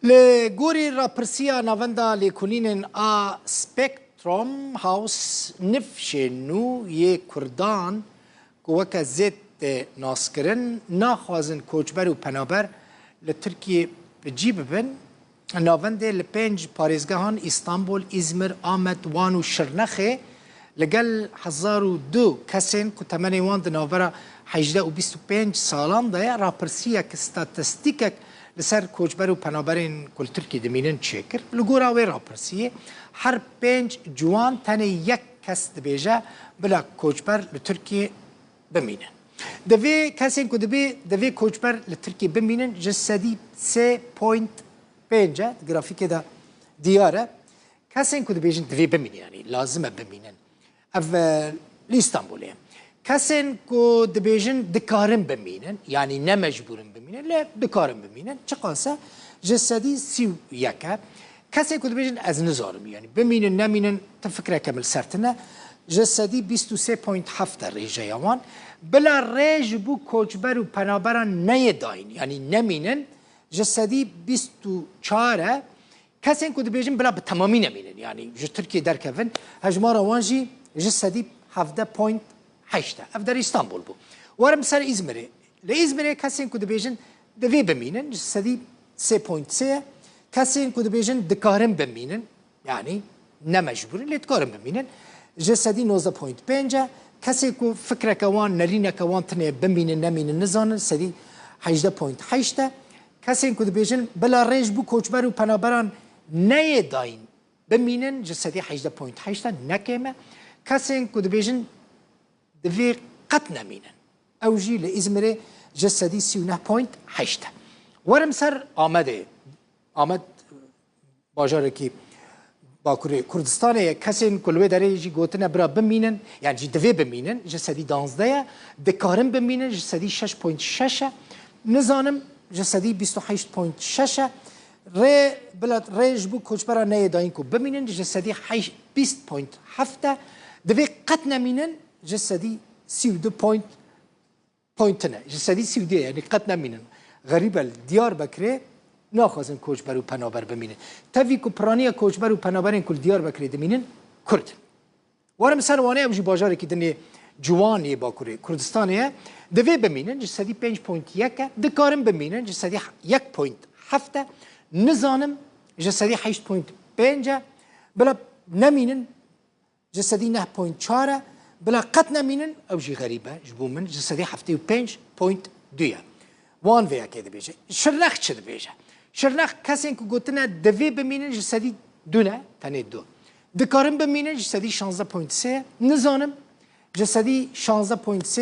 لگوری راپرسیا ناوندا لیکولینن آ سپکتروم هاوس نفشنو یه کردان که وکا زید ناسکرن ناخوازن کوچبر و پنابر لترکیه بجیب بن ناونده لپنج پاریزگاهان استانبول، ازمر، آمد، وان و شرنخه لگل 1002 کسین که تمنی وان دناورا 18 و 25 سالان ده راپرسیا که ستاتستیکک لسر کوچبر و پنابرین کل ترکی دمینن چکر لگورا وی راپرسیه هر 5 جوان تنه یک کس دبیجه بلا کوچبر لترکی بمینن دوی کسین که دوی کوچبر لترکی بمینن جسدی 3.5 گرافیک دا دیاره کسین که دبیجن دوی بمینن یعنی لازمه بمینن اول استانبولیه کسین که دبیجن دکارن بمینن یعنی نمجبورن بمینن لا دکارن بمینن چه قاسه جسدی 31 کسین که دبیجن از نزارم یعنی بمینن نمینن تفکر کامل سرتنه جسدی 23.7 ریجه یوان بلا ریج بو کوچبر و پنابران نیداین یعنی نمینن جسدی 24 کسین که دبیجن بلا به تمامی نمینن یعنی جو ترکیه درکفن هجمار وانجی جسدی 17.8 اف در استانبول بو وارم سر ازمره لازمره کسین که دبیجن دوی بمینن جسدی 3.3 کسین که دبیجن دکارن بمینن یعنی نمجبورن لدکارن بمینن جسدی 19.5 کسی که فکر کوان نرینه کوان تنه بمینن نمینن نزانن سدی 18.8 کسی که دبیجن بلا ریج بو کوچبر و پنابران نه داین بمینن جسدی 18.8 نکمه کسی که دبیجن دوی قط نمینن اوجی لازمره جسدی 39.8 ورم سر آمد باجاره که باکوری کردستان کسین کلوی داره جی گوتنه برا بمینن یعنی جی دوی بمینن جسدی 12 دکارن بمینن جسدی 6.6 نزانم جسدی 28.6 ریج بو کوچبرا نه داین کو بمینن جسدی 20.7 دوی قط نمینن جسدی 32.9 جسدی 32 یعنی قط نمینن غریبه دیار بکره ناخوازن کوچبر و پنابر بمینن تاوی که پرانی کوچبر و پنابرین کل دیار بکره دمینن کرد وارم سر وانه امجی باجاره که دنی جوانی باکوری کردستانیه دوی بمینن جسدی 5.1 دکارن بمینن جسدی 1.7 نزانم جسدی 8.5 بلا نمینن جسدی 9.4 بلا قط نمینن اوجی غریبه جبو من جسدی 75.2 وان ویا که دبیجه شرنخ چه دبیجه شرنخ کسی که گوتنه دوی بمینن جسدی دونه تنه دو دکارن بمینن جسدی 16.3 نزانم جسدی 16.3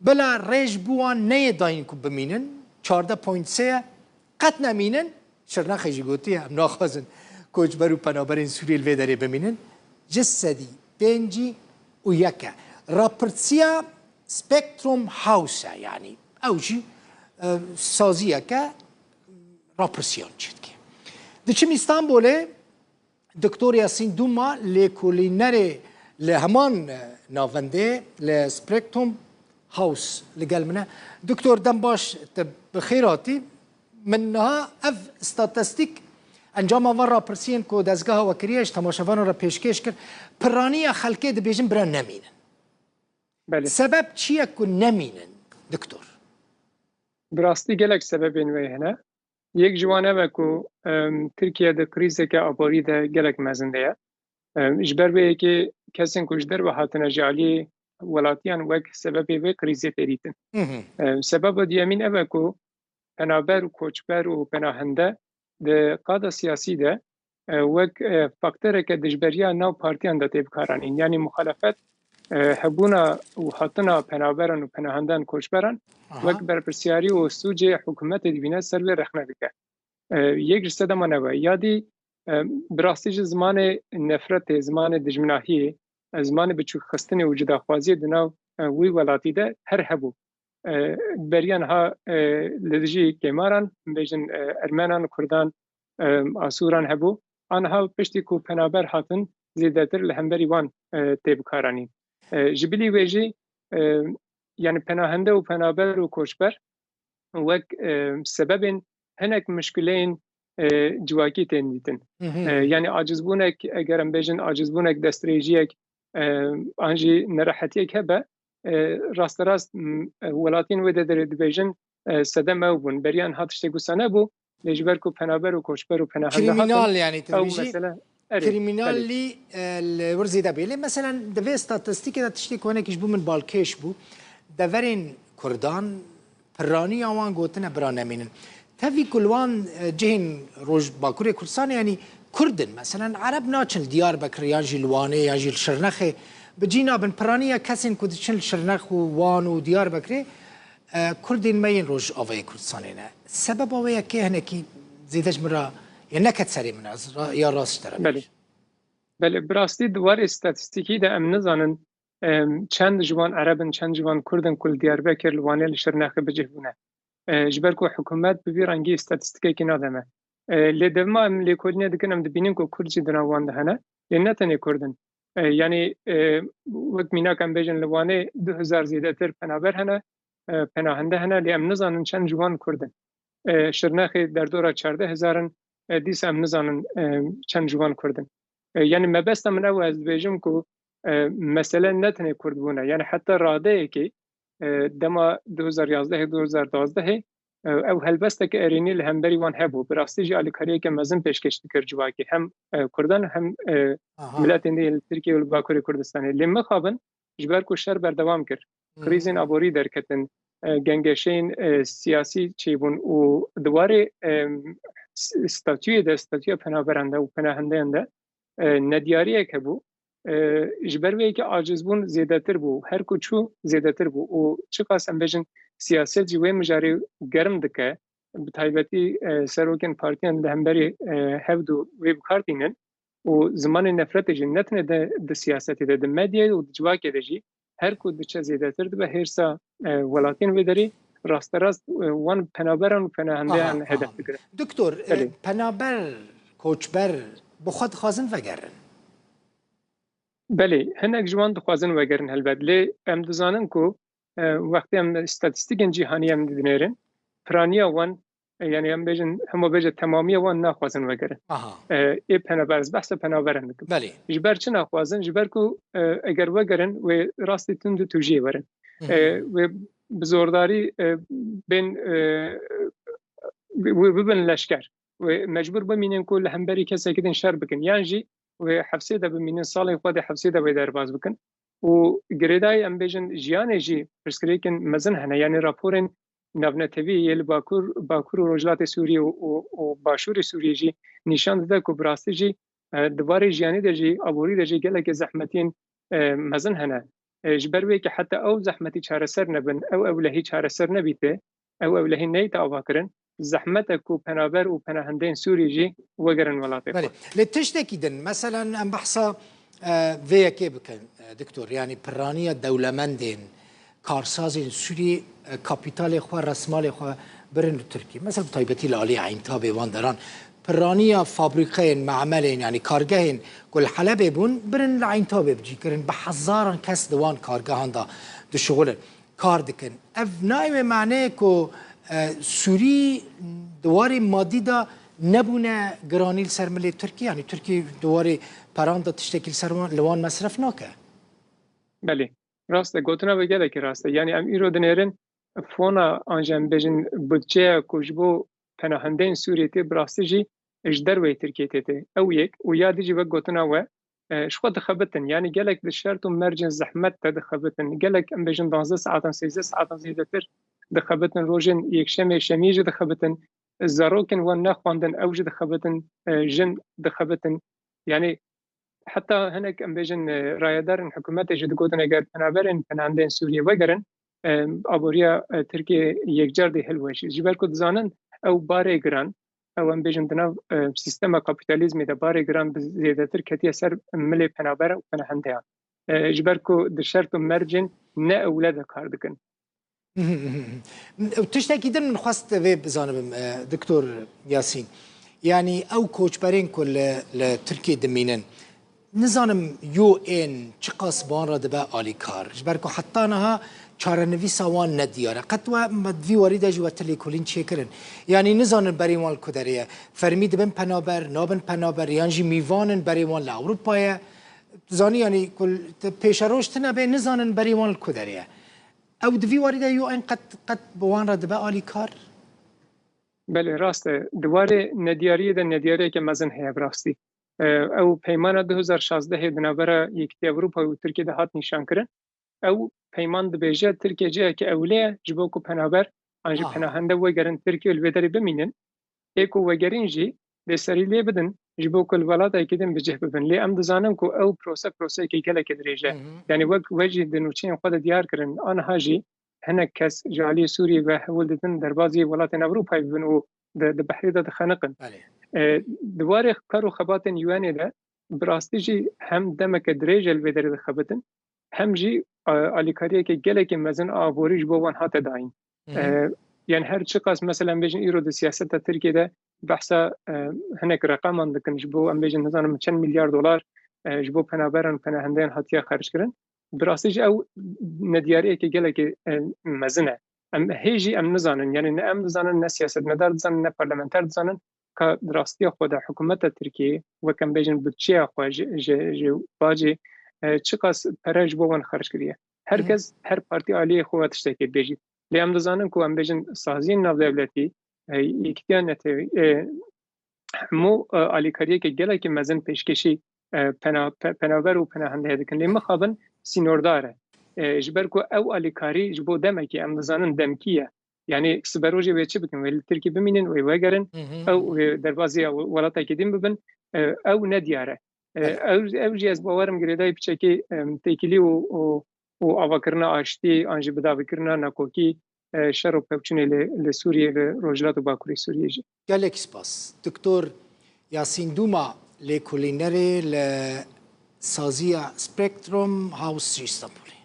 بلا ریج بوان نه داین که بمینن 14.3 قط نمینن شرنخ ایجی گوتی هم ناخوازن کوچبر و پنابرین سوریل وی داره بمینن جسدی 5.1 راپرسیا سپکتروم هاوسه یعنی اوجی سازیه که راپرسیان چید که دچم استانبوله دکتور یاسین دوما لیکولینر لهمان ناونده لسپکتروم هاوس لگل منه دکتور دم باش بخیراتی منها اف استاتستیک انجام آور راپرسیان که دزگاه وکریش تماشاوان را پیشکش کرد پرانی خلقه دبیجن برا نمینن بله. سبب چیه که نمینن دکتور؟ براستی گلک سبب اینوی هنه یک جوانه و که ترکیه ده کریزه که آباری ده گلک مزنده ہے اجبر به که کسین کشدر و حاطنه جالی ولاتیان وک سبب و کریزه تریتن سبب دیامین اوه که پنابر و کوچبر و پناهنده ده قاده سیاسی ده وک فاکتره که دجبریا نو پارتیان ده تیبکارانین یعنی مخالفت هبونا و حاطنا پنابران و پناهندان کوچبران وک برپرسیاری و سوج حکومت دیوینه سر و رخنه بکه یک رسته ده منوه یادی براستیج زمان نفرت زمان دجمناهی زمان بچوک خستن و جداخوازی دنو وی ولاتی ده هر هبو بریان ها لدجی کماران بیجن ارمنان کردان آسوران هبو آنها پشتی کو پنابر حاطن زیدتر لهمبری وان تیبکارانی جبلی ویجی یعنی پناهنده و پنابر و کوچبر وک سبب هنک مشکلین جواکی تین دیتن یعنی عاجزبونک اگرم بیجن عاجزبونک دستریجیک آنجی نراحتیک هبه راست راست ولاتین وده در بیجن سدم او بون بریان هاتشته گوسانه بو لجبر کو پنابر و کوشبر و پناهنده كريمينال يعني او تدريجي مثلا كريمينال اللي الورزي دابيلي مثلا دفي ستاتستيكي دا تشتي كونك يجبو من بالكيش بو دفرين كردان براني اوان قوتنا برانمينن تفي كلوان جهن روج باكوري كردستان يعني كردن مثلا عرب ناچن ديار بكر ياجي لواني ياجي الشرنخي بجينا بن برانيا كسن كودشن الشرنخ ووان وديار بكري كردين مين روج اوفي كردستانينا سبب اوي كي هنكي زيدش مرة يعني نكت سري من يا راس ترى بله براستی دوار استاتستیکی ده ام نزانن چند جوان عربن چند جوان کردن کل دیاربکر لوانه لشرناخ بجهبونه جبر کو حکومت ببی رنگی استاتستیکی که نادمه لدما ام لیکولینه دکن ام دبینن کو کردی دنوان دهنه لنتنی کردن یعنی وقت مینا کم بیجن لوانه 2000 زیاده تر پنابر هنه پناهنده هنه لیم نزانن چند جوان کردن شرناخ در دوره 14000 دیس ام نزانن چند جوان کردن يعني ما بس من أول بيجمكو مثلا نتني كردبونا يعني حتى راده كي دما 2011 2012 او هلبستك اريني لهمبري وان هبو براستي جي على كاريه كمزن پیشکش دکر جواكي هم كردان هم ملت اندي تركيا والباكوري كردستاني لما خابن جبركو شر بردوام كر كريزين ابوري دركتن گنگشين سياسي چيبون و دواري استاتيو پناهبرنده و پناهنده ندیاریه که بو جبروی که عاجز بون زیادتر بو هر کوچو زیادتر بو و چه قاسم بجن سیاست جوی مجاری گرم دکه بتایبتی سروکن پارتیان دهمبری هفدو ویب کارتینن و زمان نفرت جنت نه د سیاستی د مدیا و جواکه دجی هر کو دچ زیادتر به هرسا ولاتین ودری راست راست وان پنابرن پناهنده هدف بگیره دکتر پنابر کوچبر بخود خازن وگرن بله هنگ جوان دخوازن وگرن هلبت لی ام دزانن کو وقتی ام استاتستیکن جهانی ام دینرن پرانیا وان یعنی ام بیجن همو بیجن تمامی وان نخوازن وگرن ای پنابرز بحث پنابرن بله جبر چه نخوازن جبر کو اگر وگرن و راستی تند توجیه ورن و بزورداری بین ببن لشکر و مجبور بمینن کل همبری کسی که شر بکن یعنی جی و حفظه ده بمینن سال خود حفظه ده به درباز بکن و گریدای ام بیجن جیان جی پرسکریکن مزن هنه یعنی راپورن نبنتوی یل باکور روجلات سوریه و باشور سوریه جی نشان ده که براستی جی دواره جیانی ده جی ابوری ده جی گله که زحمتین مزن هنه جبروی که حتی او زحمتی چاره سر نبن او اولهی چاره سر نبیته او اولهی نیت آوا کرن زحمتك وبنابر وبناهندين سوري جي وقرن ولاتي بله لتشتكي دن مثلا ام بحثا فيا كيبكن دكتور يعني برانية دولمندين كارسازين سوري كابيتالي خوا رسمالي خوا برن تركي مثلا طيبتي لالي عين تابي واندران برانية فابريكين معملين يعني كارجهين كل حلبة بون برن عين تابي بجي كرن بحزارن كاس دوان كارجهان دا دو شغل كاردكن اف نايمه معناه كو سوری دواری مادی دا نبونه گرانی سرملی ترکیه یعنی ترکیه دواری پراندا تشتکیل سرمان لوان مصرف ناکه بله راسته گوتنا بگه که راسته یعنی ام ایرو دنیرن فونا آنجام بجن بودجه کجبو پناهندین سوریه تی براسته جی اجدر وی ترکیه تی او یک و یادی جی گوتنا و شو دخبتن يعني قالك بالشرط مرجن زحمت دخبتن قالك ام بجن 12 ساعه 16 ساعه زياده دخبتن روجن يكشم شميج دخبتن الزاروكن ونخوندن اوج دخبتن جن دخبتن يعني حتى هناك ام بيجن رايدار حكومات جد قوتن اگر بنابرن بناندن سوريا وگرن ابوريا تركيا يكجر دي هلوش جبال كود زانن او باري جران او ام بيجن دنا سيستم كابيتاليزم ده باري جران زيادتر كتي سر ملي بنابر وبنهندها جبال كو دشرط مرجن نا اولاد كاردكن تشتكي دن من خواست في بزانب دكتور ياسين يعني او كوتش بارين كل لتركيا دمينن نظام يو ان چقاس بان را دبا آلی کار جبرکو حتی نها چارەنویسا wan nediyare qet we medvî warî de ji we tilêkolîn çêkirin yanî nizanin berê wan ku derê fermî dibin penaber nabin penaber yan jî mîvanin berê wan li Ewropayê zanî yanî ku pêşeroj tune bê nizanin berê wan li ku derê ew divî warî de UN qet bi wan re dibe alîkar بله راسته دواره ندیاری ده ندیاری که مزن هیا براستی او پیمان 2016 دنابر یکتی اروپا و ترکیه ده هات نشان کرن او پیمان ده بیجه ترکیه جه که اولیه جبو کو پنابر انجی پناهنده وگرن ترکیه الویداری بمینن ایکو وگرین جی ده سریلی بدن جبو کو الولاد ایکیدن بجه ببن لی ام دزانم کو او پروسه که گلک دریجه یعنی وک وجه دنوچین خود دیار کرن آنها جی هناك كاس جالي سوريا وولدتن دربازي ولاتن اوروبا بنو د بحري د خنقن دواره كارو خباتن يواني ده براستيجي هم دمك دريج البدر د خبتن هم جي اليكاريه كي جلك مزن ابوريج بوان هات داين يعني هر شقاس مثلا بيجن ايرو د سياسه تركيا ده بحثا هناك رقم عندكن جبو ام بيجن نظام 10 مليار دولار جبو پنابرن پناهندين هاتيا خرج كرن براستيج او ندياري كي جلك مزنه ام هيجي ام نزانن يعني ام نزانن سياسه مدار نزانن برلمانتر نزانن که دراستی خود حکومت ترکیه و کم بیشن بودجه خود باجی چقدر پرج بوان خرج کردیه هرکس هر پارتی عالی خود تشتکی بیجی لیام دزانن که ام بیشن سازی ناو دولتی یکتیان نتوی مو عالی کاریه که گله که مزن پیشکشی پناور و پناهنده دکن لیم خابن سینورداره جبر کو او عالی کاری جبو دمکی ام دزانن دمکیه يعني سبروجي بيتش بكن والتركي بمينن ويوغرن او دربازي ولاتا كيدين ببن او ندياره او جيز باورم غريداي بچكي تيكلي و افكرنا اشتي انجي بدا فكرنا نكوكي شرو بچوني لسوريا لروجلات باكوري سوريا جي قالك سباس دكتور ياسين دوما لكولينري لسازيا سبيكتروم هاوس اسطنبول